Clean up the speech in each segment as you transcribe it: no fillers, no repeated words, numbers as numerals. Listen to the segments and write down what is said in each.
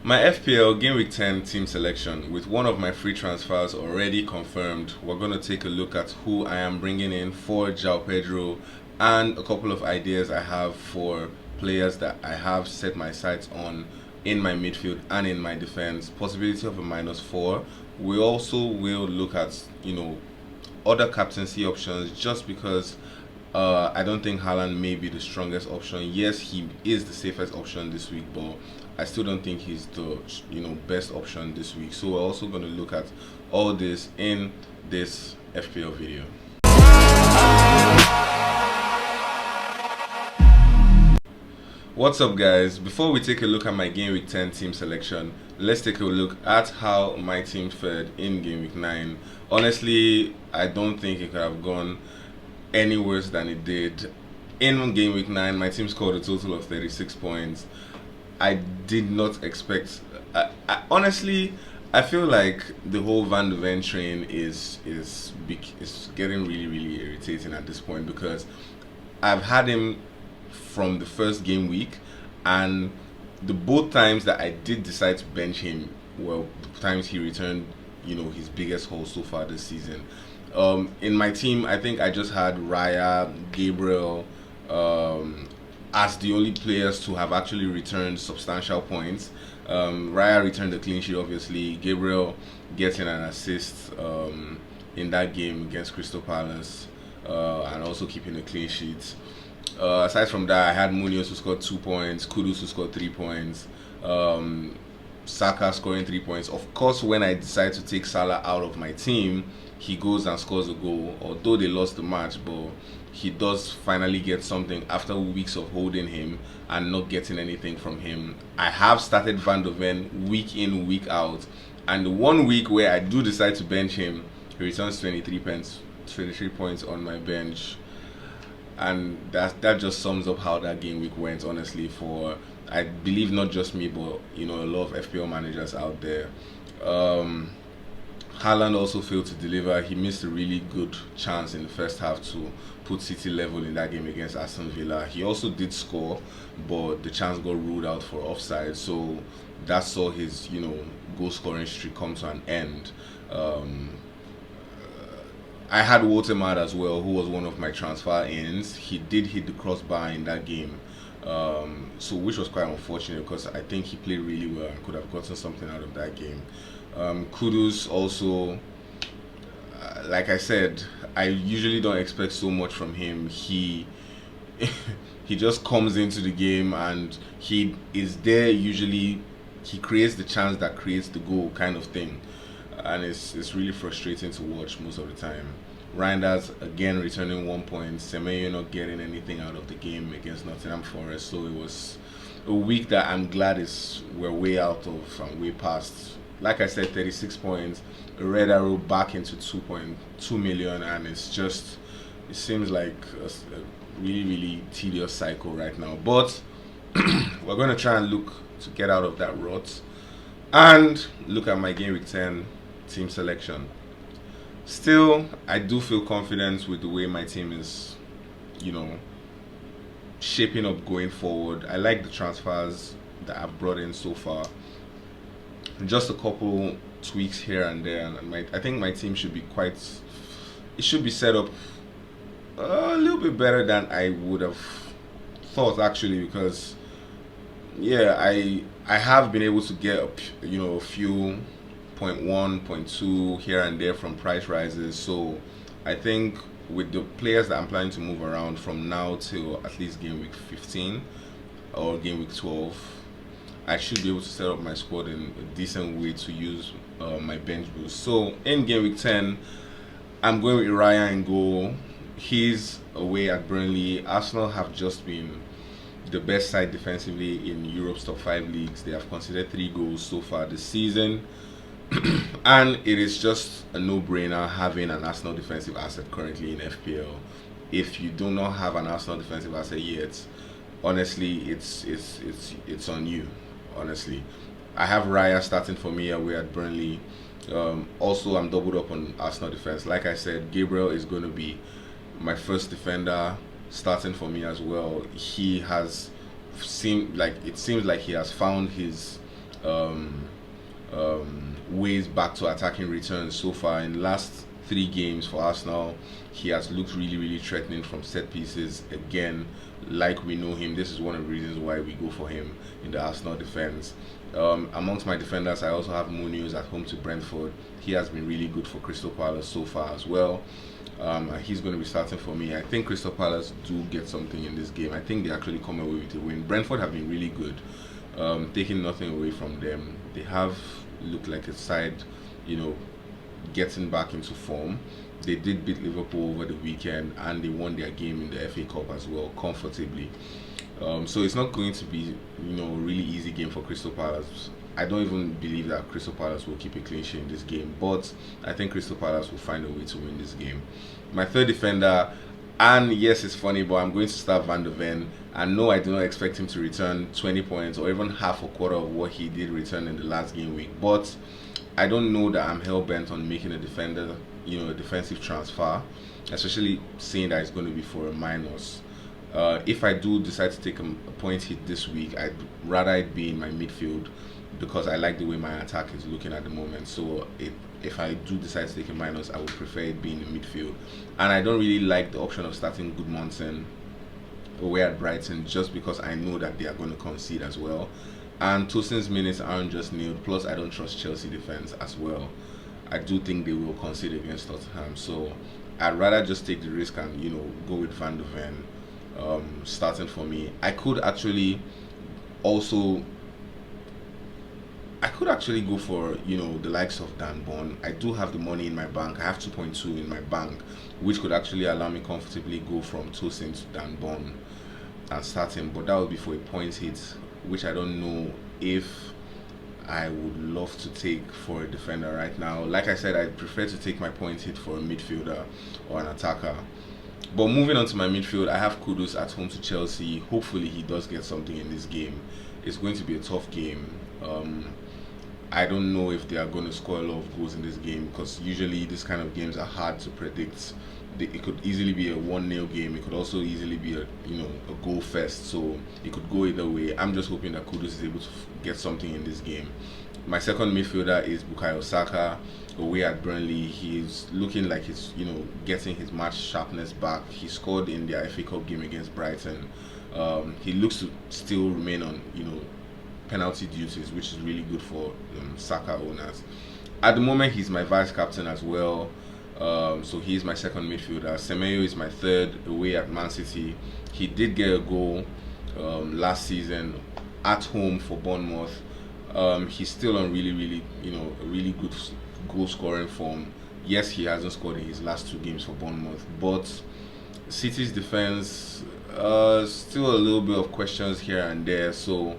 My FPL Game Week 10 team selection with one of my free transfers already confirmed. We're going to take a look at who I am bringing in for João Pedro and a couple of ideas I have for players that I have set my sights on in my midfield and in my defense. Possibility of a -4. We also will look at, other captaincy options just because I don't think Haaland may be the strongest option. Yes, he is the safest option this week, but I still don't think he's the best option this week. So we're also going to look at all this in this FPL video. What's up, guys? Before we take a look at my Game Week 10 team selection, let's take a look at how my team fared in Game Week 9. Honestly, I don't think it could have gone any worse than it did. In Game Week 9, my team scored a total of 36 points. I did not expect... honestly, I feel like the whole Van de Ven train is getting really irritating at this point, because I've had him from the first game week, and the both times that I did decide to bench him were times he returned his biggest haul so far this season. In my team, I think I just had Raya, Gabriel as the only players to have actually returned substantial points. Raya returned a clean sheet, obviously. Gabriel getting an assist in that game against Crystal Palace, and also keeping a clean sheet. Aside from that, I had Munoz who scored 2 points, Kudus who scored 3 points, Saka scoring 3 points. Of course, when I decide to take Salah out of my team, he goes and scores a goal, although they lost the match, but he does finally get something after weeks of holding him and not getting anything from him. I have started Van de Ven week in, week out, and the 1 week where I do decide to bench him, he returns 23 points on my bench. And that just sums up how that game week went, honestly, for, I believe, not just me, but a lot of FPL managers out there. Haaland also failed to deliver. He missed a really good chance in the first half to put City level in that game against Aston Villa. He also did score, but the chance got ruled out for offside, so that saw his goal scoring streak come to an end. I had Wotemad as well, who was one of my transfer ins. He did hit the crossbar in that game, so which was quite unfortunate, because I think he played really well and could have gotten something out of that game. Kudus also, like I said, I usually don't expect so much from him. He just comes into the game and he is there. Usually he creates the chance that creates the goal, kind of thing, and it's really frustrating to watch most of the time. Reinders again returning 1 point. Semenyo not getting anything out of the game against Nottingham Forest. So it was a week that I'm glad we're way out of and way past. Like I said, 36 points, a red arrow back into 2.2 million, and it seems like a really tedious cycle right now. But we're going to try and look to get out of that rut and look at my Game Week 10 team selection. Still, I do feel confident with the way my team is, shaping up going forward. I like the transfers that I've brought in so far. Just a couple tweaks here and there, and I think my team should be set up a little bit better than I would have thought, actually, because I have been able to get a few 0.1, 0.2 here and there from price rises. So I think with the players that I'm planning to move around from now till at least game week 15 or game week 12, I should be able to set up my squad in a decent way to use my bench boost. So in game week 10, I'm going with Raya in goal. He's away at Burnley. Arsenal have just been the best side defensively in Europe's top 5 leagues. They have conceded 3 goals so far this season. And it is just a no-brainer having an Arsenal defensive asset currently in FPL. If you do not have an Arsenal defensive asset yet, honestly, it's on you. Honestly, I have Raya starting for me away at Burnley. Also, I'm doubled up on Arsenal defense. Like I said, Gabriel is going to be my first defender starting for me as well. It seems like he has found his um, ways back to attacking returns so far. In the last 3 games for Arsenal, he has looked really, really threatening from set pieces. Again, like we know him, this is one of the reasons why we go for him in the Arsenal defense. Amongst my defenders, I also have Munoz at home to Brentford. He has been really good for Crystal Palace so far as well. He's going to be starting for me. I think Crystal Palace do get something in this game. I think they actually come away with a win. Brentford have been really good, taking nothing away from them. They have looked like a side, getting back into form. They did beat Liverpool over the weekend, and they won their game in the FA Cup as well comfortably. So it's not going to be, a really easy game for Crystal Palace. I don't even believe that Crystal Palace will keep a clean sheet in this game, but I think Crystal Palace will find a way to win this game. My third defender, and yes, it's funny, but I'm going to start Van de Ven. And no, I do not expect him to return 20 points or even half a quarter of what he did return in the last game week. But I don't know that I'm hell bent on making a defender, a defensive transfer, especially seeing that it's going to be for a minus. If I do decide to take a point hit this week, I'd rather it be in my midfield because I like the way my attack is looking at the moment. So if I do decide to take a minus, I would prefer it being in the midfield. And I don't really like the option of starting Goodmanson away at Brighton just because I know that they are going to concede as well. And Tosin's minutes aren't just nil. Plus, I don't trust Chelsea defense as well. I do think they will concede against Tottenham. So I'd rather just take the risk and go with Van de Ven starting for me. I could actually go for the likes of Dan Bond. I do have the money in my bank. I have 2.2 in my bank, which could actually allow me comfortably go from Tosin to Dan Bond and start him. But that would be for a point hit, which I don't know if I would love to take for a defender right now. Like I said, I prefer to take my point hit for a midfielder or an attacker. But moving on to my midfield, I have Kudus at home to Chelsea. Hopefully he does get something in this game. It's going to be a tough game. I don't know if they are going to score a lot of goals in this game because usually these kind of games are hard to predict. It could easily be a 1-0 game. It could also easily be a goal fest. So it could go either way. I'm just hoping that Kudus is able to get something in this game. My second midfielder is Bukayo Saka away at Burnley. He's looking like he's getting his match sharpness back. He scored in their FA Cup game against Brighton. He looks to still remain on penalty duties, which is really good for Saka owners. At the moment, he's my vice captain as well. So he's my second midfielder. Semenyo is my third away at Man City. He did get a goal last season at home for Bournemouth. He's still on really good goal scoring form. Yes, he hasn't scored in his last 2 games for Bournemouth, but City's defense still a little bit of questions here and there. So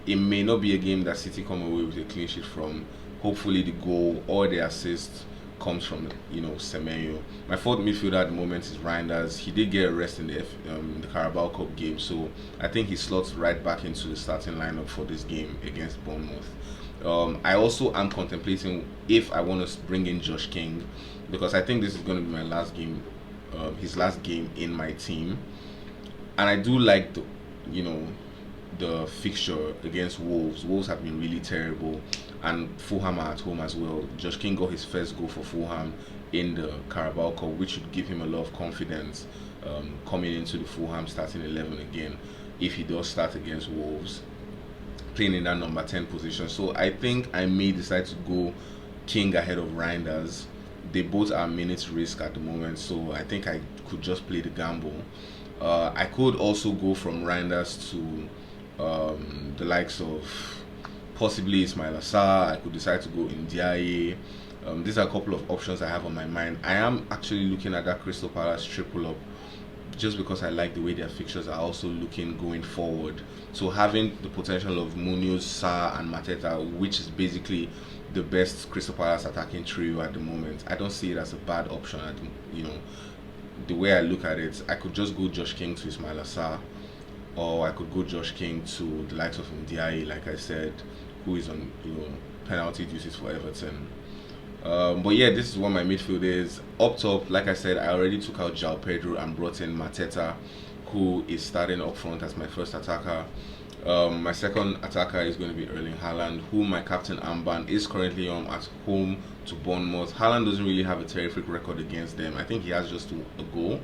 it may not be a game that City come away with a clean sheet from. Hopefully the goal or the assist comes from Semenyo. My fourth midfielder at the moment is Reinders. He did get a rest in the Carabao Cup game, so I think he slots right back into the starting lineup for this game against Bournemouth. I also am contemplating if I want to bring in Josh King because I think this is going to be my last game, his last game in my team, and I do like the fixture against Wolves. Wolves have been really terrible, and Fulham are at home as well. Josh King got his first goal for Fulham in the Carabao Cup, which should give him a lot of confidence coming into the Fulham starting 11 again if he does start against Wolves, playing in that number 10 position. So I think I may decide to go King ahead of Reinders. They both are minutes risk at the moment, so I think I could just play the gamble. I could also go from Reinders to the likes of possibly Ismail Assar. I could decide to go in Ndiaye. These are a couple of options I have on my mind. I am actually looking at that Crystal Palace triple up just because I like the way their fixtures are also looking going forward. So having the potential of Munoz, Sarr and Mateta, which is basically the best Crystal Palace attacking trio at the moment, I don't see it as a bad option. The way I look at it, I could just go Josh King to Ismail Assar, or I could go Josh King to the likes of Ndiaye, like I said, who is on penalty duties for Everton. But yeah, this is what my midfield is. Up top, like I said, I already took out João Pedro and brought in Mateta, who is starting up front as my first attacker. My second attacker is going to be Erling Haaland, who my captain armband is currently on at home to Bournemouth. Haaland doesn't really have a terrific record against them. I think he has just a goal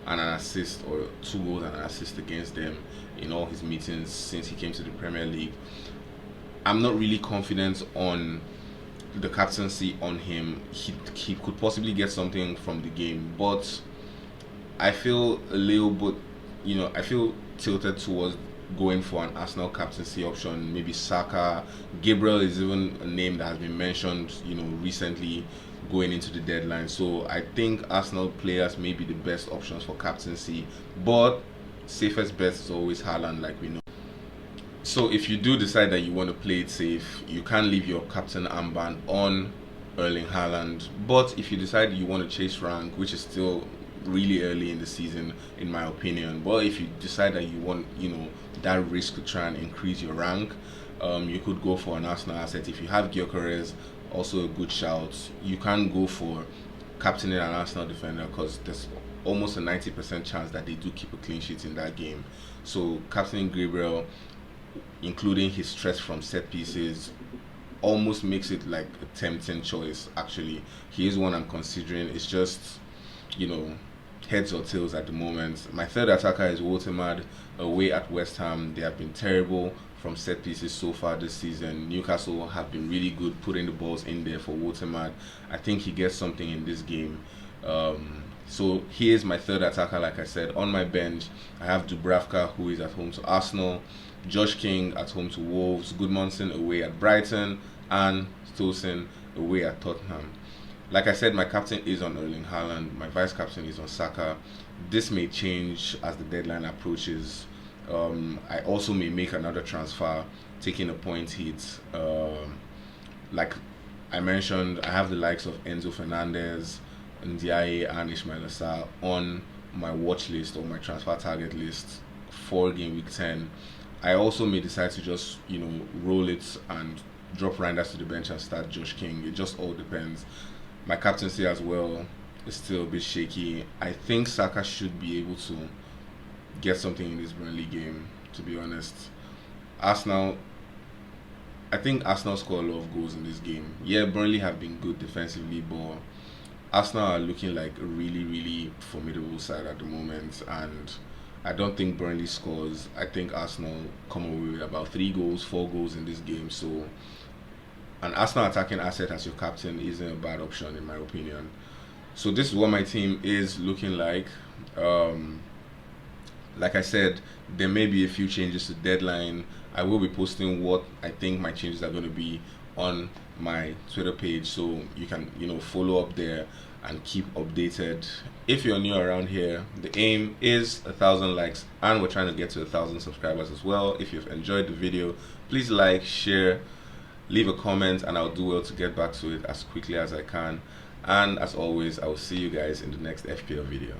and an assist, or 2 goals and an assist against them in all his meetings since he came to the Premier League. I'm not really confident on the captaincy on him. He could possibly get something from the game, but I feel a little bit, I feel tilted towards going for an Arsenal captaincy option. Maybe Saka. Gabriel is even a name that has been mentioned, recently going into the deadline. So I think Arsenal players may be the best options for captaincy, but safest bet is always Haaland, like we know. So if you do decide that you want to play it safe, you can leave your captain armband on Erling Haaland. But if you decide you want to chase rank, which is still really early in the season in my opinion, but if you decide that you want that risk to try and increase your rank, you could go for an Arsenal asset. If you have Gyökeres, also a good shout. You can go for captaining an Arsenal defender because there's almost a 90% chance that they do keep a clean sheet in that game. So captaining Gabriel, including his stress from set pieces, almost makes it like a tempting choice. Actually, he is one I'm considering. It's just heads or tails at the moment. My third attacker is Watermad, away at West Ham. They have been terrible from set pieces so far this season. Newcastle have been really good putting the balls in there for Watermad. I think he gets something in this game. So he is my third attacker. Like I said, on my bench I have Dubravka, who is at home to Arsenal, Josh King at home to Wolves, Goodmanson away at Brighton, and Stolson away at Tottenham. Like I said, my captain is on Erling Haaland. My vice captain is on Saka. This may change as the deadline approaches. I also may make another transfer, taking a point hit. Like I mentioned, I have the likes of Enzo Fernandez, Ndiaye, and Ismail Assar on my watch list or my transfer target list for game week 10. I also may decide to just roll it and drop Reinders to the bench and start Josh King. It just all depends. My captaincy as well is still a bit shaky. I think Saka should be able to get something in this Burnley game, to be honest. Arsenal, I think Arsenal score a lot of goals in this game. Yeah, Burnley have been good defensively, but Arsenal are looking like a really, really formidable side at the moment, and I don't think Burnley scores. I think Arsenal come away with about 3 goals, 4 goals in this game. So an Arsenal attacking asset as your captain isn't a bad option in my opinion. So this is what my team is looking like. Like I said, there may be a few changes to deadline. I will be posting what I think my changes are going to be on my Twitter page, so you can follow up there and keep updated. If you're new around here, the aim is 1,000 likes, and we're trying to get to 1,000 subscribers as well. If you've enjoyed the video, please like, share, leave a comment, and I'll do well to get back to it as quickly as I can. And as always, I will see you guys in the next FPL video.